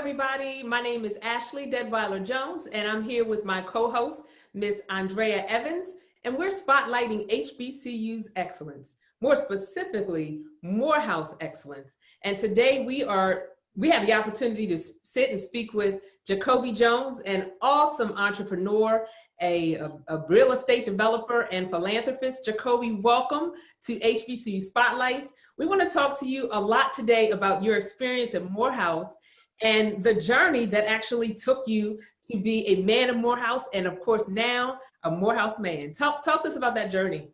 everybody. My name is Ashley Deadwyler-Jones, and I'm here with my co-host, Miss Andrea Evans, and we're spotlighting HBCU's excellence, more specifically, Morehouse excellence. And today we have the opportunity to sit and speak with Jacobi Jones, an awesome entrepreneur, a real estate developer and philanthropist. Jacobi, welcome to HBCU Spotlights. We want to talk to you a lot today about your experience at Morehouse and the journey that actually took you to be a man of Morehouse, and of course now a Morehouse man. Talk to us about that journey.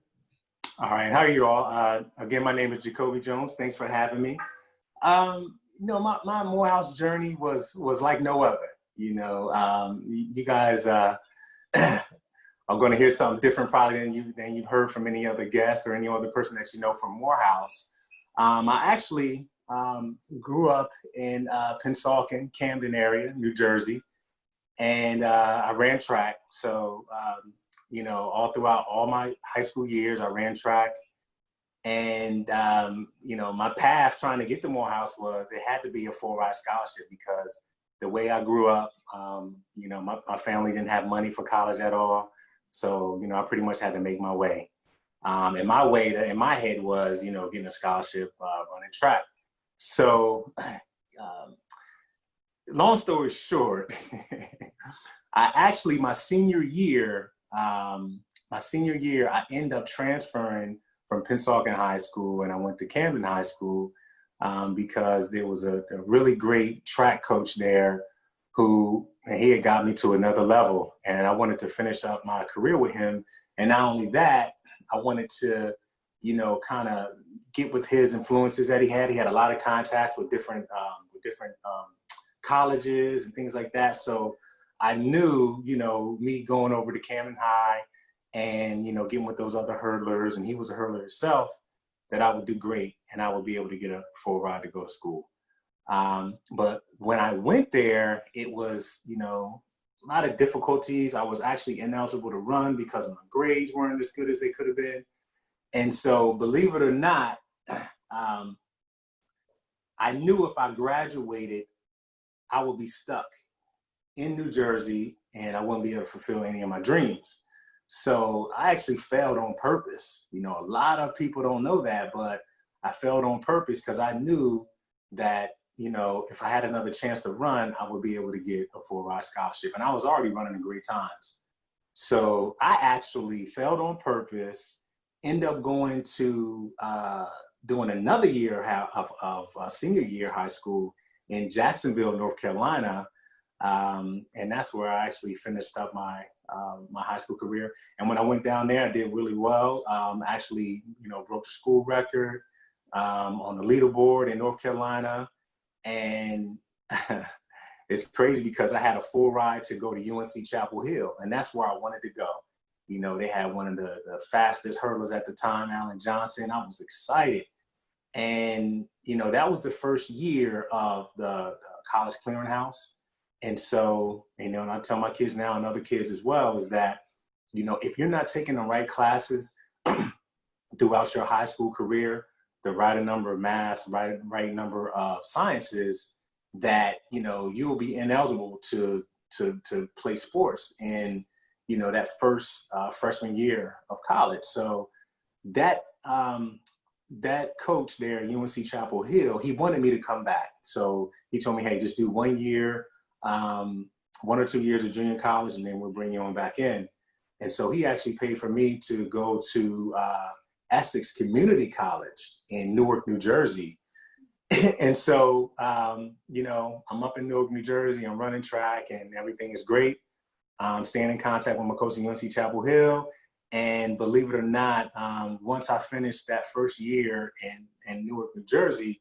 All right, how are you all? Again, my name is Jacobi Jones. Thanks for having me. My Morehouse journey was like no other. You guys are going to hear something different probably than you've heard from any other guest or any other person that you know from Morehouse. I actually grew up in Pennsauken, Camden area, New Jersey, and I ran track. So, all throughout all my high school years, I ran track. And, my path trying to get to Morehouse was it had to be a full-ride scholarship because the way I grew up, my family didn't have money for college at all. So, I pretty much had to make my way. And my way in my head was, getting a scholarship running track. So, long story short, my senior year, I ended up transferring from Pennsauken High School and I went to Camden High School because there was a really great track coach there he had got me to another level, and I wanted to finish up my career with him. And not only that, I wanted to, kind of get with his influences that he had. He had a lot of contacts with different colleges and things like that. So I knew, me going over to Camden High and, getting with those other hurdlers, and he was a hurdler himself, that I would do great and I would be able to get a full ride to go to school. But when I went there, it was, a lot of difficulties. I was actually ineligible to run because my grades weren't as good as they could have been. And so, believe it or not, I knew if I graduated, I would be stuck in New Jersey and I wouldn't be able to fulfill any of my dreams. So I actually failed on purpose. A lot of people don't know that, but I failed on purpose because I knew that, if I had another chance to run, I would be able to get a full ride scholarship. And I was already running in great times. So I actually failed on purpose, ended up going to doing another year of senior year high school in Jacksonville, North Carolina. And that's where I actually finished up my high school career. And when I went down there, I did really well. Actually, broke the school record on the leaderboard in North Carolina. And it's crazy because I had a full ride to go to UNC Chapel Hill, and that's where I wanted to go. They had one of the fastest hurdlers at the time, Alan Johnson. I was excited. And, that was the first year of the college clearinghouse. And so, and I tell my kids now and other kids as well is that, if you're not taking the right classes throughout your high school career, the right number of maths, right number of sciences, that, you'll be ineligible to play sports in, that first freshman year of college. So that coach there at UNC Chapel Hill, he wanted me to come back. So he told me, hey, just do 1 year, 1 or 2 years of junior college, and then we'll bring you on back in. And so he actually paid for me to go to Essex Community College in Newark, New Jersey. And so, I'm up in Newark, New Jersey, I'm running track and everything is great. I'm staying in contact with my coach at UNC Chapel Hill. And believe it or not, once I finished that first year in Newark, New Jersey,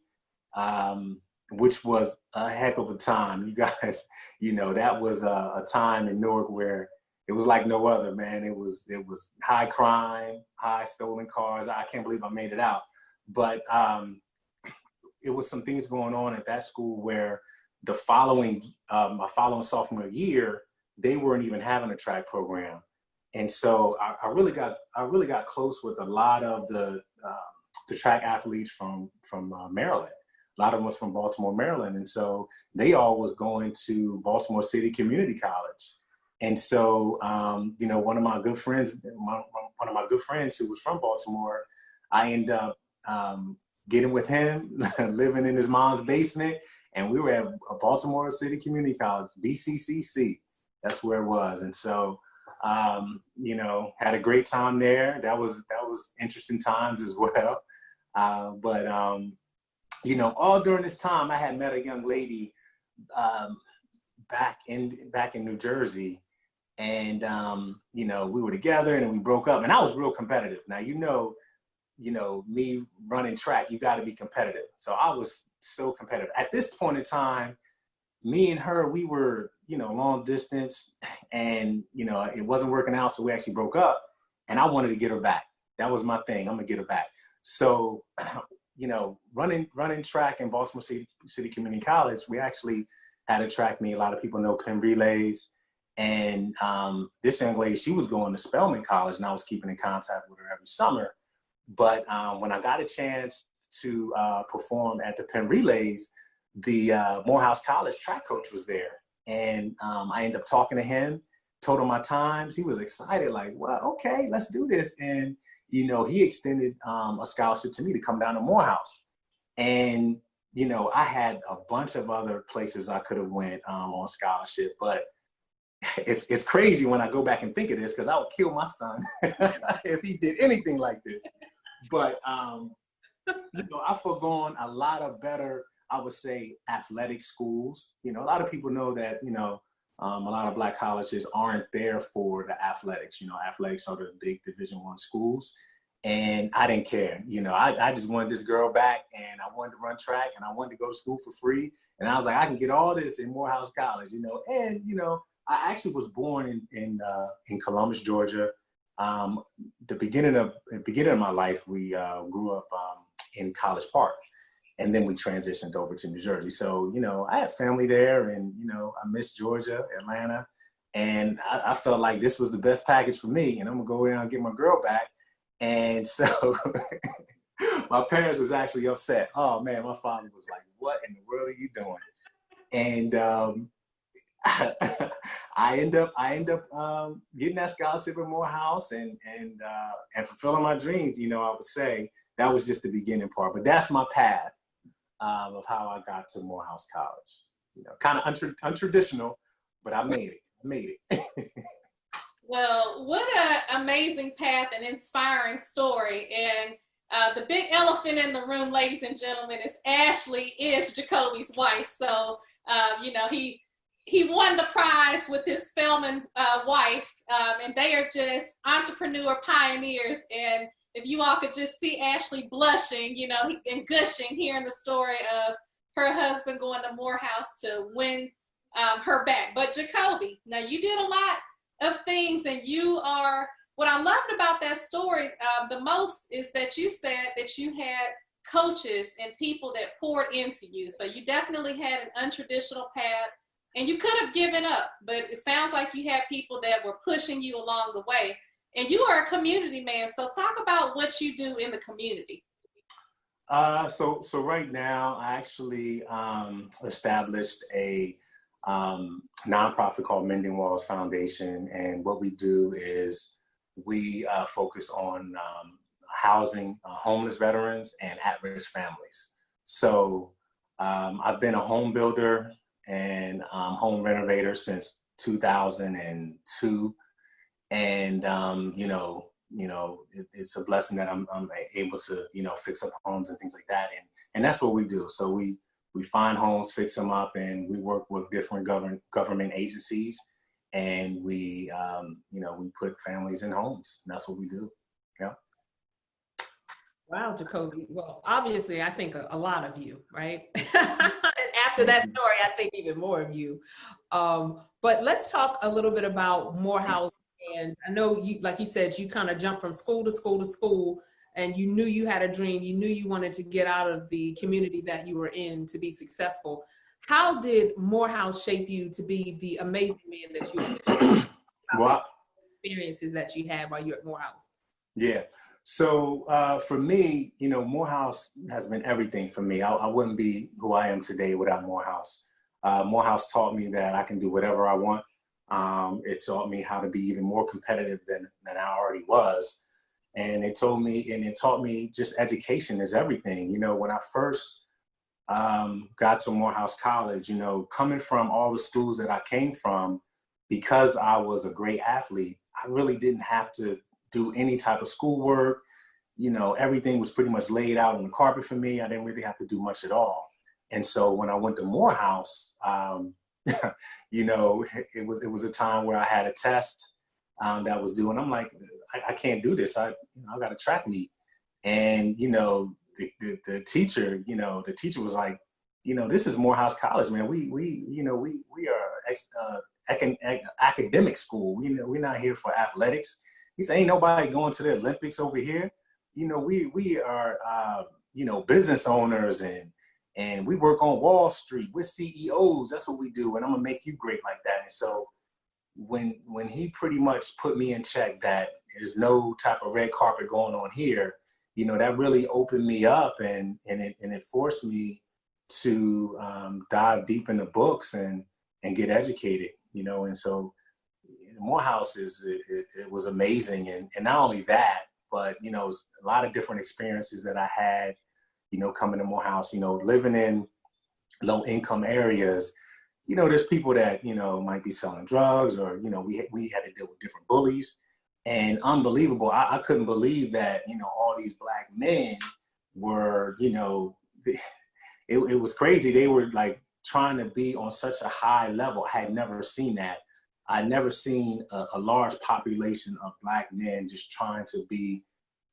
which was a heck of a time, you guys, that was a time in Newark where it was like no other, man. It was high crime, high stolen cars. I can't believe I made it out. But it was some things going on at that school where my following sophomore year, they weren't even having a track program. And so I really got close with a lot of the track athletes from Maryland. A lot of them was from Baltimore, Maryland. And so they all was going to Baltimore City Community College. And so, one of my good friends, who was from Baltimore, I ended up getting with him, living in his mom's basement. And we were at Baltimore City Community College, BCCC. That's where it was. And so, had a great time there. That was interesting times as well. All during this time, I had met a young lady back in New Jersey, and we were together, and then we broke up. And I was real competitive. Now, me running track, you got to be competitive. So I was so competitive. At this point in time, me and her, we were long distance, and it wasn't working out, so we actually broke up. And I wanted to get her back. That was my thing. I'm gonna get her back. So, running track in Baltimore City Community College, we actually had a track meet. A lot of people know Penn Relays. And this young lady, she was going to Spelman College, and I was keeping in contact with her every summer. But when I got a chance to perform at the Penn Relays, the Morehouse College track coach was there. And I ended up talking to him, told him my times. He was excited, like, well, okay, let's do this. And, he extended a scholarship to me to come down to Morehouse. And, I had a bunch of other places I could have went on scholarship, but it's crazy when I go back and think of this, because I would kill my son if he did anything like this. But, I've forgone a lot of better, I would say, athletic schools. A lot of people know that, a lot of Black colleges aren't there for the athletics. Athletics are the big Division I schools. And I didn't care. I just wanted this girl back, and I wanted to run track, and I wanted to go to school for free. And I was like, I can get all this in Morehouse College, And, I actually was born in Columbus, Georgia. The beginning of my life, we grew up in College Park. And then we transitioned over to New Jersey. So, I had family there, and, I miss Georgia, Atlanta. And I felt like this was the best package for me. And I'm gonna go in and get my girl back. And so my parents was actually upset. Oh man, my father was like, what in the world are you doing? And I end up getting that scholarship at Morehouse and fulfilling my dreams. I would say that was just the beginning part, but that's my path of how I got to Morehouse College. Kind of untraditional, but I made it. Well, what an amazing path and inspiring story. And the big elephant in the room, ladies and gentlemen, is Ashley is Jacobi's wife. So, he won the prize with his Spelman wife, and they are just entrepreneur pioneers. And if you all could just see Ashley blushing, and gushing, hearing the story of her husband going to Morehouse to win her back. But Jacobi, now you did a lot of things, and what I loved about that story the most is that you said that you had coaches and people that poured into you. So you definitely had an untraditional path, and you could have given up, but it sounds like you had people that were pushing you along the way. And you are a community man. So talk about what you do in the community. So right now, I actually established a nonprofit called Mending Walls Foundation. And what we do is we focus on housing homeless veterans and at-risk families. So I've been a home builder and home renovator since 2002. And, it's a blessing that I'm able to, fix up homes and things like that. And that's what we do. So we find homes, fix them up, and we work with different government agencies, and we put families in homes, and that's what we do. Yeah. Wow, Jacobi. Well, obviously, I think a lot of you, right? And after that story, I think even more of you. But let's talk a little bit about Morehouse. And I know you, like you said, you kind of jumped from school to school to school, and you knew you had a dream. You knew you wanted to get out of the community that you were in to be successful. How did Morehouse shape you to be the amazing man that you are? What experiences that you had while you were at Morehouse? Yeah. So for me, you know, Morehouse has been everything for me. I wouldn't be who I am today without Morehouse. Morehouse taught me that I can do whatever I want. It taught me how to be even more competitive than I already was. And it taught me just education is everything. You know, when I first got to Morehouse College, you know, coming from all the schools that I came from, because I was a great athlete, I really didn't have to do any type of schoolwork. You know, everything was pretty much laid out on the carpet for me. I didn't really have to do much at all. And so when I went to Morehouse, you know, it was a time where I had a test that was due, and I'm like, I can't do this. I got a track meet, and you know, the teacher, you know, the teacher was like, you know, this is Morehouse College, man. We are academic school. You know, we're not here for athletics. He said, ain't nobody going to the Olympics over here. You know, we are, you know, business owners, and we work on Wall Street. We're CEOs. That's what we do. And I'm gonna make you great like that. And so when he pretty much put me in check that there's no type of red carpet going on here, you know, that really opened me up, and it forced me to dive deep in the books and get educated, you know. And so Morehouse it was amazing. And not only that, but, you know, a lot of different experiences that I had, you know, coming to Morehouse, you know, living in low income areas. You know, there's people that, you know, might be selling drugs, or, you know, we had to deal with different bullies. And unbelievable, I couldn't believe that, you know, all these Black men were, you know, it was crazy. They were like trying to be on such a high level. I had never seen that. I'd never seen a large population of Black men just trying to be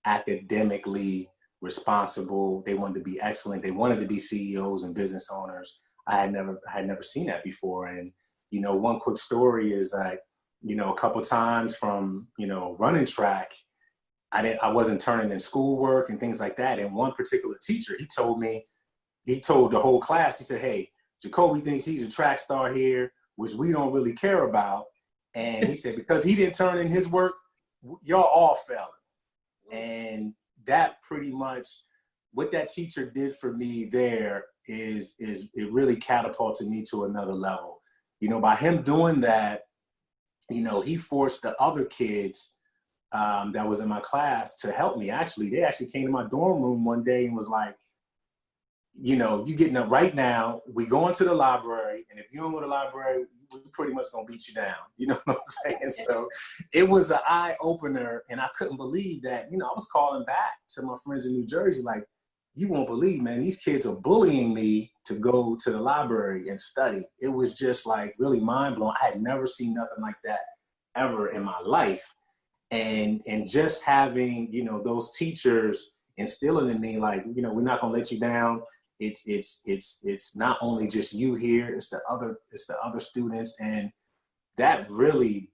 academically responsible. They wanted to be excellent. They wanted to be CEOs and business owners. I had never seen that before. And, you know, one quick story is that, you know, a couple times from, you know, running track, I wasn't turning in schoolwork and things like that. And one particular teacher, he told the whole class, he said, hey, Jacobi thinks he's a track star here, which we don't really care about. And he said, because he didn't turn in his work, y'all all failing. And that pretty much, what that teacher did for me there is it really catapulted me to another level. You know, by him doing that, you know, he forced the other kids that was in my class to help me. Actually, they actually came to my dorm room one day and was like, you know, you getting up right now, we going to the library, and if you don't go to the library, we're pretty much gonna beat you down. You know what I'm saying? So it was an eye opener, and I couldn't believe that. You know, I was calling back to my friends in New Jersey, like, you won't believe, man, these kids are bullying me to go to the library and study. It was just like really mind blowing. I had never seen nothing like that ever in my life. And just having, you know, those teachers instilling in me, like, you know, we're not gonna let you down. It's not only just you here, it's the other students. And that really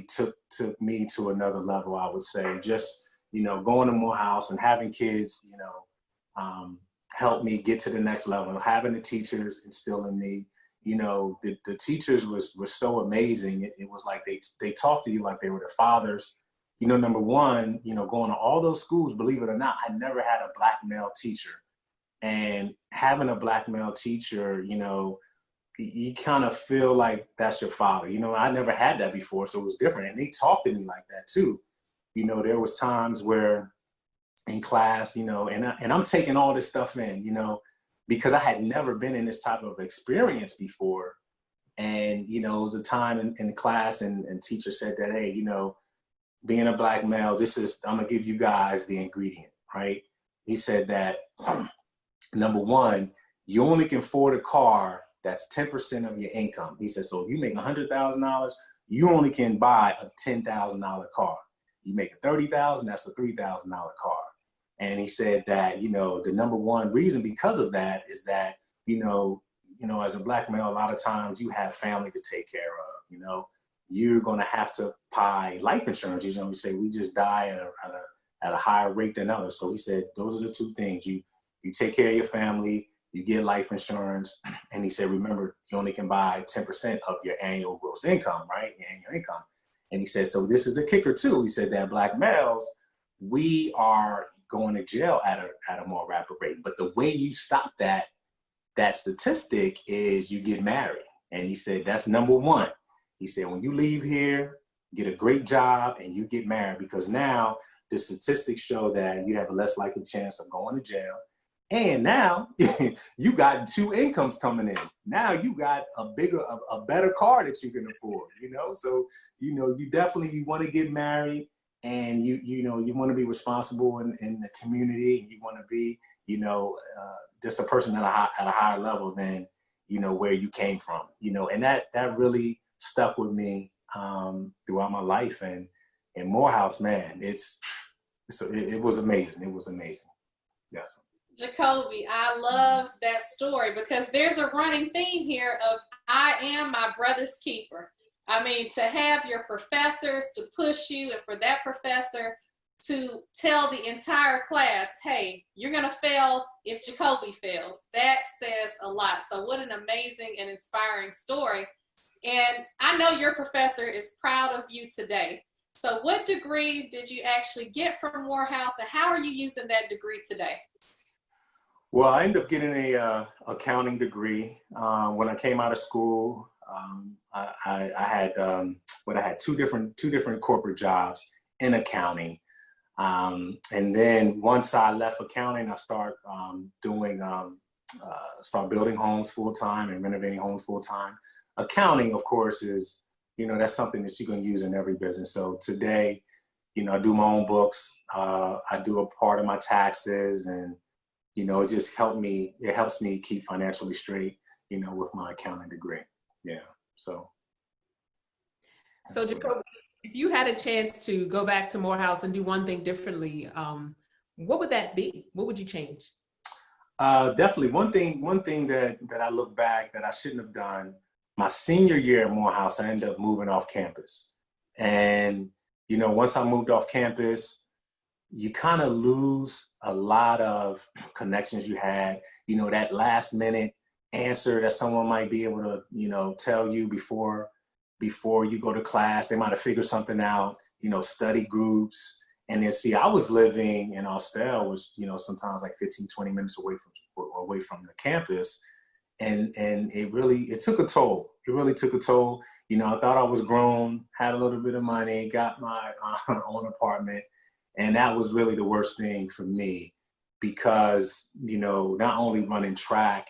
took me to another level, I would say. Just, you know, going to Morehouse and having kids, you know, help me get to the next level. Having the teachers instill in me, you know, the teachers were so amazing. It was like they talked to you like they were the fathers. You know, number one, you know, going to all those schools, believe it or not, I never had a Black male teacher. And having a Black male teacher, you know, you kind of feel like that's your father. You know, I never had that before, so it was different. And they talked to me like that too. You know, there was times where in class, you know, and I'm taking all this stuff in, you know, because I had never been in this type of experience before. And, you know, it was a time in class and teacher said that, hey, you know, being a Black male, I'm gonna give you guys the ingredient, right? He said that, number one, you only can afford a car that's 10% of your income. He said, so if you make $100,000, you only can buy a $10,000 car. You make $30,000, that's a $3,000 car. And he said that, you know, the number one reason because of that is that, you know, as a Black male, a lot of times you have family to take care of, you know, you're going to have to buy life insurance. You know, we say we just die at a higher rate than others. So he said, those are the two things. You take care of your family, you get life insurance. And he said, remember, you only can buy 10% of your annual gross income, right? Your annual income. And he said, so this is the kicker too. He said that Black males, we are going to jail at a more rapid rate. But the way you stop that statistic is you get married. And he said, that's number one. He said, when you leave here, get a great job and you get married, because now the statistics show that you have a less likely chance of going to jail. And now you got two incomes coming in. Now you got a better car that you can afford, So, you definitely want to get married, and you want to be responsible in the community, and you want to be, just a person at a higher level than, where you came from, and that really stuck with me throughout my life. And Morehouse, man, it was amazing. It was amazing. Yes. Jacobi, I love that story, because there's a running theme here of I am my brother's keeper. I mean, to have your professors to push you, and for that professor to tell the entire class, hey, you're going to fail if Jacobi fails. That says a lot. So what an amazing and inspiring story. And I know your professor is proud of you today. So what degree did you actually get from Morehouse, and how are you using that degree today? Well, I ended up getting a accounting degree. When I came out of school, I had two different corporate jobs in accounting. And then once I left accounting, I start building homes full time and renovating homes full time. Accounting, of course, is, that's something that you can use in every business. So today, I do my own books. I do a part of my taxes, and it just helps me keep financially straight, with my accounting degree. Yeah. So Jacobi, if you had a chance to go back to Morehouse and do one thing differently, what would that be? What would you change? Definitely one thing that I look back that I shouldn't have done. My senior year at Morehouse, I ended up moving off campus. And, once I moved off campus, you kind of lose a lot of connections you had, that last minute answer that someone might be able to, tell you before you go to class. They might have figured something out, study groups. And then see, I was living in Austell, which, sometimes like 15, 20 minutes away from the campus. And it took a toll. It really took a toll. I thought I was grown, had a little bit of money, got my own apartment. And that was really the worst thing for me, because, not only running track,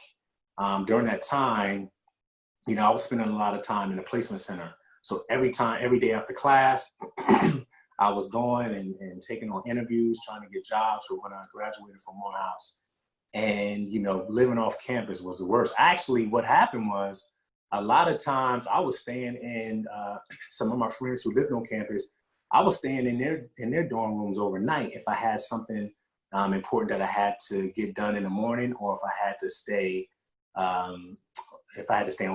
during that time, I was spending a lot of time in the placement center. So every day after class, I was going and taking on interviews, trying to get jobs for when I graduated from Morehouse. And, living off campus was the worst. Actually, what happened was, a lot of times I was staying in, some of my friends who lived on campus, I was staying in their dorm rooms overnight if I had something important that I had to get done in the morning, or if I had to stay on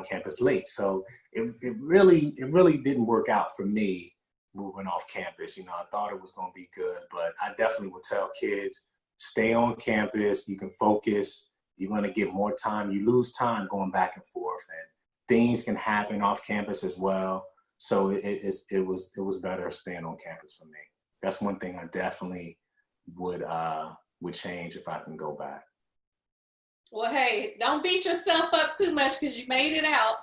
campus late. So it really didn't work out for me moving off campus. I thought it was going to be good, but I definitely would tell kids, stay on campus. You can focus. You're going to get more time. You lose time going back and forth, and things can happen off campus as well. So it was better staying on campus for me. That's one thing I definitely would change if I can go back. Well, hey, don't beat yourself up too much, because you made it out,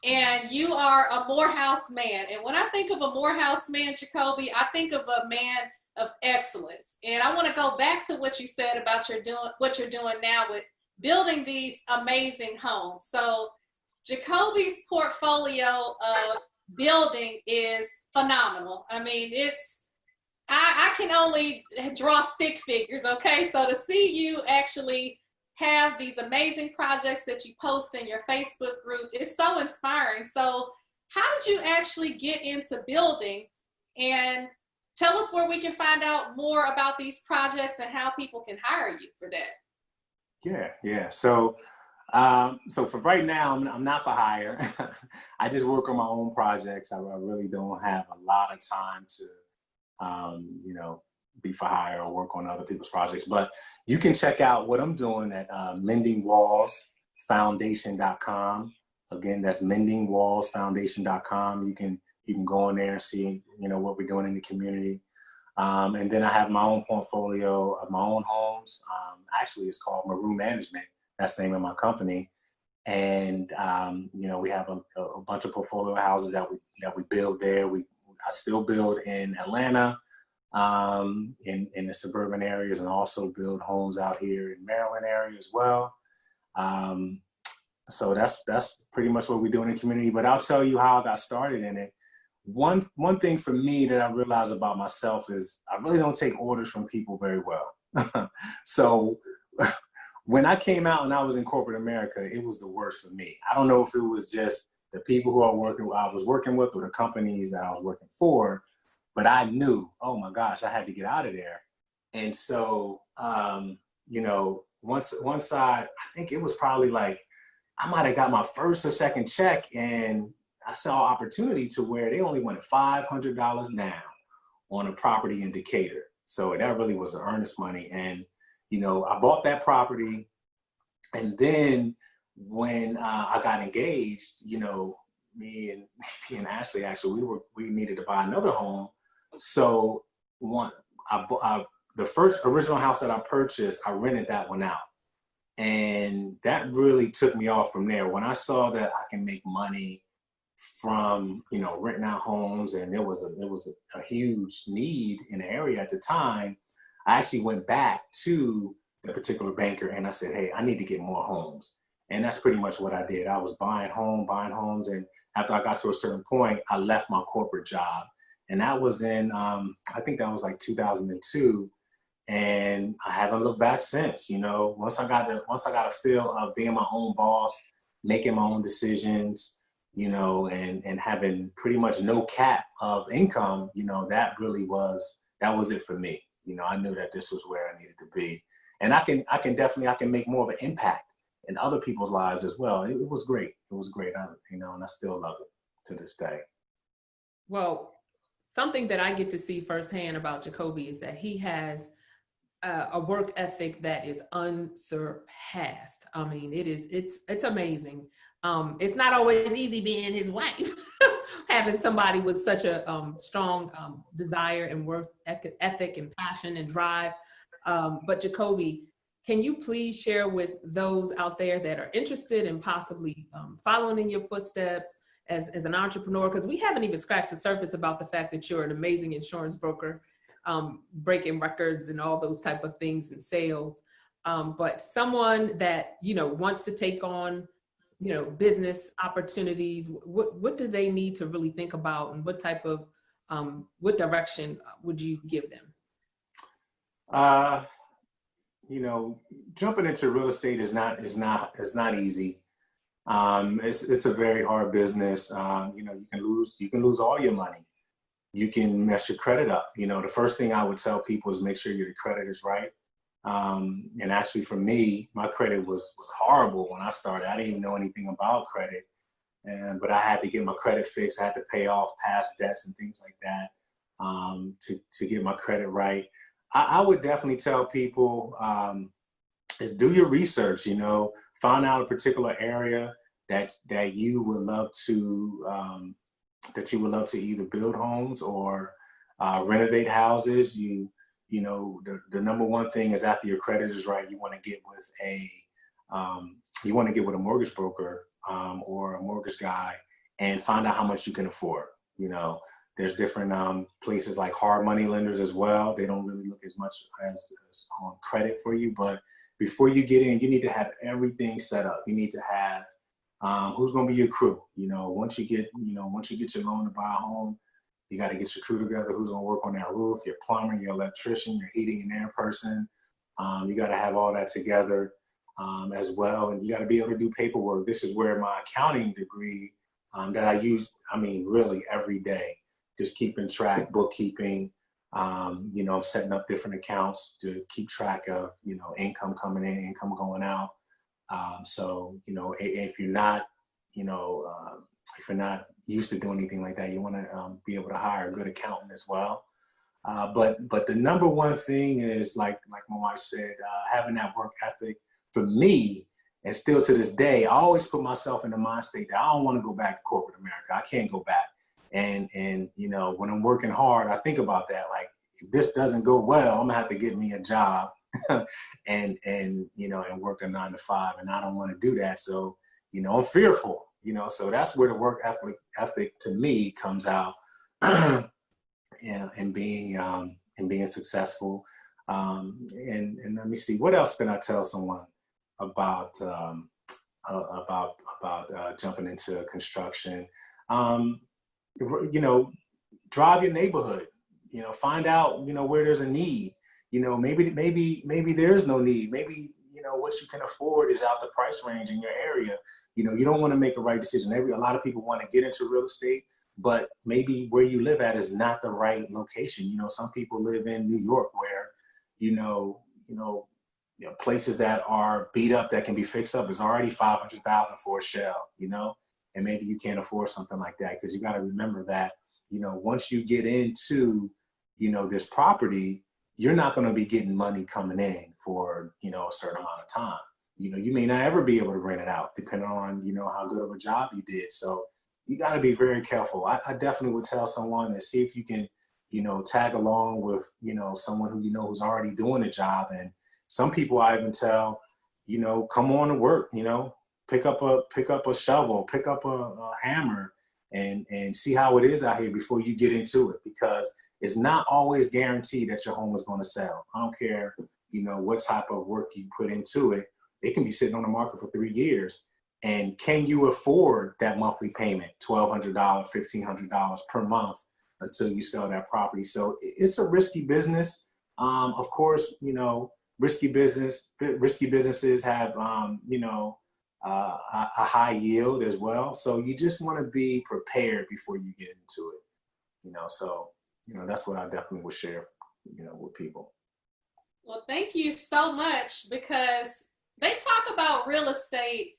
and you are a Morehouse man. And when I think of a Morehouse man, Jacobi, I think of a man of excellence. And I want to go back to what you said about what you're doing now with building these amazing homes. So Jacobi's portfolio of building is phenomenal. I mean, I can only draw stick figures, okay? So to see you actually have these amazing projects that you post in your Facebook group is so inspiring. So how did you actually get into building? And tell us where we can find out more about these projects and how people can hire you for that. Yeah. So for right now, I'm not for hire. I just work on my own projects. I really don't have a lot of time to, be for hire or work on other people's projects. But you can check out what I'm doing at mendingwallsfoundation.com. Again, that's mendingwallsfoundation.com. You can go in there and see, what we're doing in the community. And then I have my own portfolio of my own homes. Actually, it's called Maru Management. That's the name of my company. And, we have a bunch of portfolio houses that we build there. I still build in Atlanta, in the suburban areas, and also build homes out here in Maryland area as well. So that's pretty much what we do in the community. But I'll tell you how I got started in it. One thing for me that I realized about myself is I really don't take orders from people very well. So when I came out and I was in corporate America, it was the worst for me. I don't know if it was just the people who I was working with or the companies that I was working for, but I knew, oh my gosh, I had to get out of there. And so, once I think it was probably like, I might have got my first or second check, and I saw opportunity to where they only wanted $500 down on a property in Decatur. So that really was the earnest money. And, I bought that property. And then when I got engaged, me and Ashley, actually, we needed to buy another home. So the first original house that I purchased, I rented that one out. And that really took me off from there. When I saw that I can make money from, renting out homes, and there was a huge need in the area at the time, I actually went back to the particular banker and I said, hey, I need to get more homes. And that's pretty much what I did. I was buying homes. And after I got to a certain point, I left my corporate job. And that was in, I think that was like 2002. And I haven't looked back since. Once I got a feel of being my own boss, making my own decisions, and having pretty much no cap of income, that was it for me. I knew that this was where I needed to be. And I can make more of an impact in other people's lives as well. It was great. It was great. And I still love it to this day. Well, something that I get to see firsthand about Jacobi is that he has a work ethic that is unsurpassed. I mean, it's amazing. It's not always easy being his wife, having somebody with such a strong desire and work ethic and passion and drive. But Jacobi, can you please share with those out there that are interested in possibly following in your footsteps as an entrepreneur? Because we haven't even scratched the surface about the fact that you're an amazing insurance broker, breaking records and all those type of things in sales. But someone that, wants to take on, business opportunities, what do they need to really think about, and what type of, what direction would you give them? Jumping into real estate is not easy. It's a very hard business. You can lose all your money. You can mess your credit up. The first thing I would tell people is make sure your credit is right. And actually for me, my credit was horrible when I started. I didn't even know anything about credit. But I had to get my credit fixed. I had to pay off past debts and things like that to get my credit right. I would definitely tell people is do your research, find out a particular area that you would love to either build homes or renovate houses. The number one thing is after your credit is right, you want to get with a mortgage broker or a mortgage guy and find out how much you can afford. There's different places like hard money lenders as well. They don't really look as much as on credit for you, but before you get in, you need to have everything set up. You need to have who's going to be your crew. Once you get your loan to buy a home, you got to get your crew together. Who's going to work on that roof? Your plumber, your electrician, your heating and air person. You got to have all that together as well, and you got to be able to do paperwork. This is where my accounting degree that I use. Really every day. Just keeping track, bookkeeping, setting up different accounts to keep track of, income coming in, income going out. If you're not used to doing anything like that, you want to be able to hire a good accountant as well. But the number one thing is, like my wife said, having that work ethic. For me, and still to this day, I always put myself in the mind state that I don't want to go back to corporate America. I can't go back. And when I'm working hard, I think about that. Like, if this doesn't go well, I'm gonna have to get me a job and and work a 9 to 5, and I don't want to do that. So, I'm fearful, so that's where the work ethic to me comes out, and being successful. And let me see, what else can I tell someone about jumping into construction? Drive your neighborhood. Find out where there's a need. Maybe there's no need. Maybe what you can afford is out the price range in your area. You don't want to make a right decision. A lot of people want to get into real estate, but maybe where you live at is not the right location. Some people live in New York where places that are beat up that can be fixed up is already $500,000 for a shell. And maybe you can't afford something like that, because you got to remember that once you get into this property, you're not going to be getting money coming in for a certain amount of time. You may not ever be able to rent it out, depending on how good of a job you did. So you got to be very careful. I definitely would tell someone to see if you can tag along with someone who who's already doing the job. And some people I even tell come on to work, pick up a shovel, pick up a hammer, and see how it is out here before you get into it, because it's not always guaranteed that your home is going to sell. I don't care what type of work you put into it. It can be sitting on the market for 3 years. And can you afford that monthly payment, $1,200, $1,500 per month, until you sell that property? So it's a risky business. Of course, risky businesses have a high yield as well. So you just want to be prepared before you get into it. So that's what I definitely would share with people. Well, thank you so much, because they talk about real estate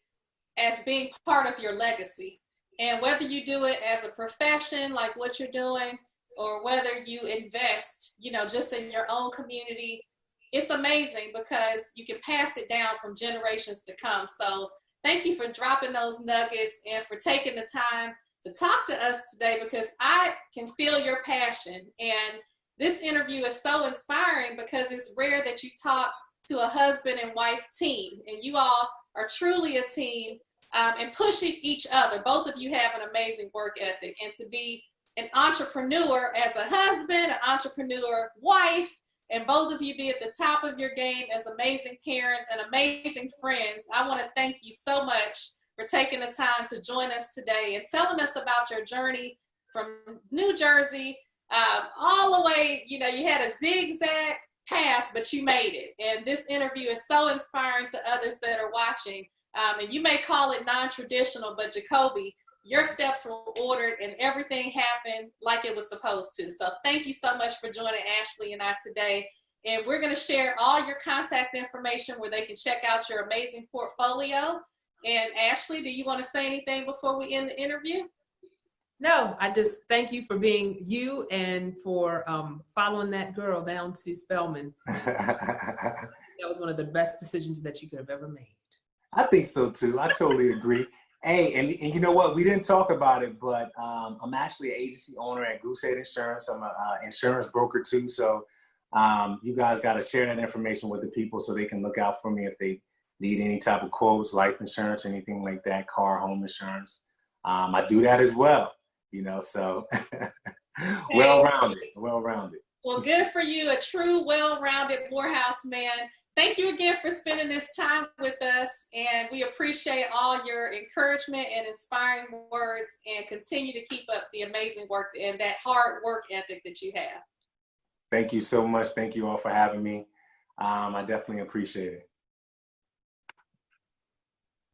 as being part of your legacy. And whether you do it as a profession, like what you're doing, or whether you invest, just in your own community, it's amazing, because you can pass it down from generations to come. So thank you for dropping those nuggets and for taking the time to talk to us today, because I can feel your passion. And this interview is so inspiring, because it's rare that you talk to a husband and wife team, and you all are truly a team, and pushing each other. Both of you have an amazing work ethic, and to be an entrepreneur as a husband, an entrepreneur wife, and both of you be at the top of your game as amazing parents and amazing friends. I want to thank you so much for taking the time to join us today and telling us about your journey from New Jersey all the way. You had a zigzag path, but you made it. And this interview is so inspiring to others that are watching. And you may call it non-traditional, but Jacobi, your steps were ordered and everything happened like it was supposed to. So thank you so much for joining Ashley and I today. And we're going to share all your contact information where they can check out your amazing portfolio. And Ashley, do you want to say anything before we end the interview? No, I just thank you for being you and for following that girl down to Spelman. That was one of the best decisions that you could have ever made. I think so too. I totally agree. Hey, and you know what? We didn't talk about it, but I'm actually an agency owner at Goosehead Insurance. I'm an insurance broker too. So you guys got to share that information with the people so they can look out for me if they need any type of quotes, life insurance, anything like that, car, home insurance. I do that as well, so well-rounded. Well, good for you, a true, well-rounded Morehouse man. Thank you again for spending this time with us, and we appreciate all your encouragement and inspiring words, and continue to keep up the amazing work and that hard work ethic that you have. Thank you so much. Thank you all for having me. I definitely appreciate it.